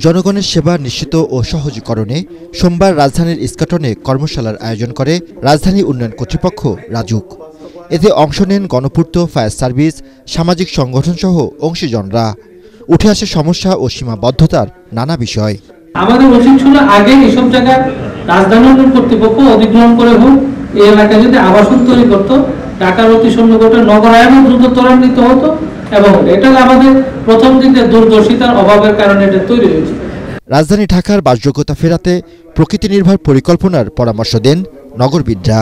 জনগণের সেবা নিশ্চিত ও সহজীকরণে সোমবার রাজধানীর ইস্কাটনে কর্মশালার আয়োজন করে রাজধানী উন্নয়ন কর্তৃপক্ষ রাজুক। এতে অংশ নেন গণপূর্ত, ফায়ার সার্ভিস, সামাজিক সংগঠনসহ অংশীজনরা। উঠে আসে সমস্যা ও সীমাবদ্ধতার নানা বিষয়। আমাদের উচিত ছিল আগে এসব জায়গায় রাজধানী উন্নয়ন কর্তৃপক্ষ অধিগ্রহণ করে হোক, এই এলাকায় যদি আবাসন তৈরি করতো, ঢাকার অতি সন্নিকটে নগরায়নও দ্রুত ত্বরান্বিত হতো এবং এটা আমাদের প্রথম দিকে দূরদর্শিতার অভাবের কারণে এটা তৈরি হয়েছে। রাজধানী ঢাকার বাসযোগ্যতা ফেরাতে প্রকৃতি নির্ভর পরিকল্পনার পরামর্শ দেন নগরবিদরা।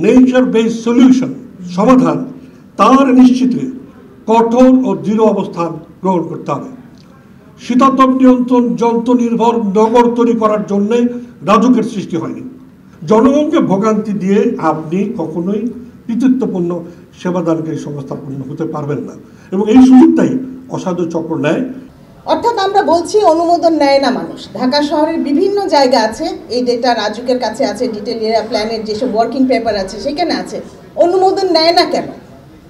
নেচার বেসড সলিউশন সমাধান তার নিশ্চিতে কঠোর ও দৃঢ় অবস্থান গ্রহণ করতে হবে। শীতাতপ নিয়ন্ত্রণ যন্ত্র নির্ভর নগর তৈরি করার জন্য রাজুকের সৃষ্টি হয়নি। জনগণকে ভোগান্তি দিয়ে আপনি কখনোই কৃতিত্বপূর্ণ সেবাদানকারী সংস্থাপন্ন হতে পারবেন না এবং এই সুযোগটাই অসাধু চক্র নেয়। অর্থাৎ আমরা বলছি অনুমোদন নেয় না মানুষ। ঢাকা শহরের বিভিন্ন জায়গা আছে, এই ডেটা রাজুকের কাছে আছে, ডিটেল এরিয়া প্ল্যানের যেসব ওয়ার্কিং পেপার আছে সেখানে আছে, অনুমোদন নেয় না কেন?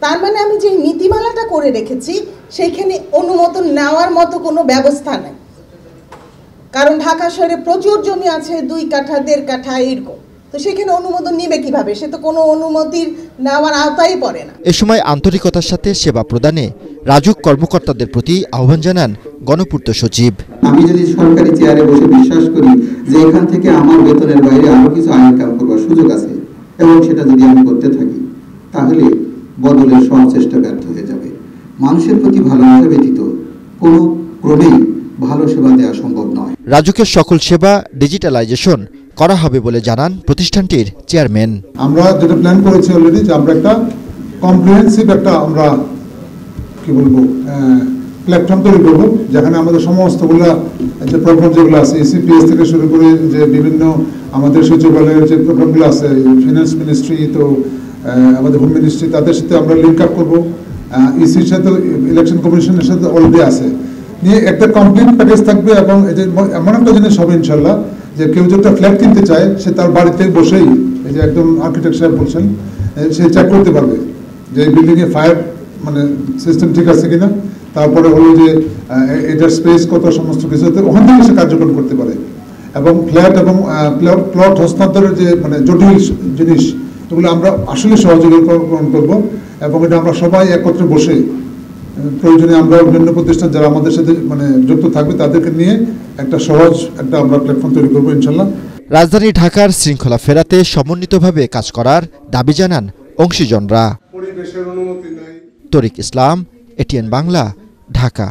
তার মানে আমি যে নীতিমালাটা করে রেখেছি সেইখানে অনুমোদন নেওয়ার মতো কোনো ব্যবস্থা নেই। কারণ ঢাকা শহরে প্রচুর জমি আছে, 2 কাঠা 1.5 কাঠা এরকম, তো সেখানে অনুমোদন নেবে কিভাবে? সে তো কোনো অনুমতির নেওয়ার আওতায় পড়ে না। এ সময় আন্তরিকতার সাথে সেবা প্রদানে রাজুক কর্মকর্তাদের প্রতি আহ্বান জানান গণপূর্ত সচিব। আমি যদি সরকারি চেয়ারে বসে বিশ্বাস করি যে এখান থেকে আমার বেতনের বাইরে আরো কিছু আয় ইনকাম করার সুযোগ আছে এবং সেটা যদি আমি করতে থাকি, তাহলে বদলের সব চেষ্টা ব্যর্থ হয়ে যাবে। মানুষের প্রতি ভালোবাসা ব্যতীত কোনো ক্রমেই ভালো সেবা দেওয়া সম্ভব নয়। রাজুকের সকল সেবা ডিজিটালাইজেশন করা হবে বলে জানান প্রতিষ্ঠানটির চেয়ারম্যান। আমরা যেটা প্ল্যান করেছি অলরেডি যে আমরা একটা কম্প্রিহেন্সিভ একটা আমরা কি বলবো প্ল্যাটফর্ম তৈরি করবো, যেখানে আমাদের সমস্তগুলো যে প্রোগ্রাম যেগুলো আছে এসিপিএস থেকে শুরু করে যে বিভিন্ন আমাদের সচিবালয়ের যে প্রোগ্রামগুলো আছে, ফিনান্স মিনিস্ট্রি, তো আমাদের হোম মিনিস্ট্রি, তাদের সাথে আমরা লিঙ্ক আপ করবো। ইসির সাথে, ইলেকশন কমিশনের সাথে অলরেডি আছে, নিয়ে একটা কমপ্লিট প্যাকেজ থাকবে। এবং এমন একটা জিনিস হবে ইনশাল্লাহ যে কেউ যদি একটা ফ্ল্যাট কিনতে চায় সে তার বাড়িতে বসেই, এই যে একদম আর্কিটেক্ট সাহেব বলছেন, সে চেক করতে পারবে যে এই বিল্ডিংয়ে ফায়ার মানে সিস্টেম ঠিক আছে কিনা, তারপরে হলো যে এটার স্পেস কত, সমস্ত কিছু ওখান থেকে সে কার্যক্রম করতে পারে। এবং ফ্ল্যাট এবং প্লট হস্তান্তরের যে মানে জটিল জিনিস, এগুলো আমরা আসলে সহযোগিতা করবো এবং এটা আমরা সবাই একত্রে বসে প্রয়োজনে আমরা অন্যান্য প্রতিষ্ঠান যারা আমাদের সাথে মানে যুক্ত থাকবে তাদেরকে নিয়ে একটা সহজ একটা আমরা প্ল্যাটফর্ম তৈরি করবো ইনশাল্লাহ। রাজধানী ঢাকার শৃঙ্খলা ফেরাতে সমন্বিতভাবে কাজ করার দাবি জানান অংশীজনরা। তরিক ইসলাম, এটিএন বাংলা, ঢাকা।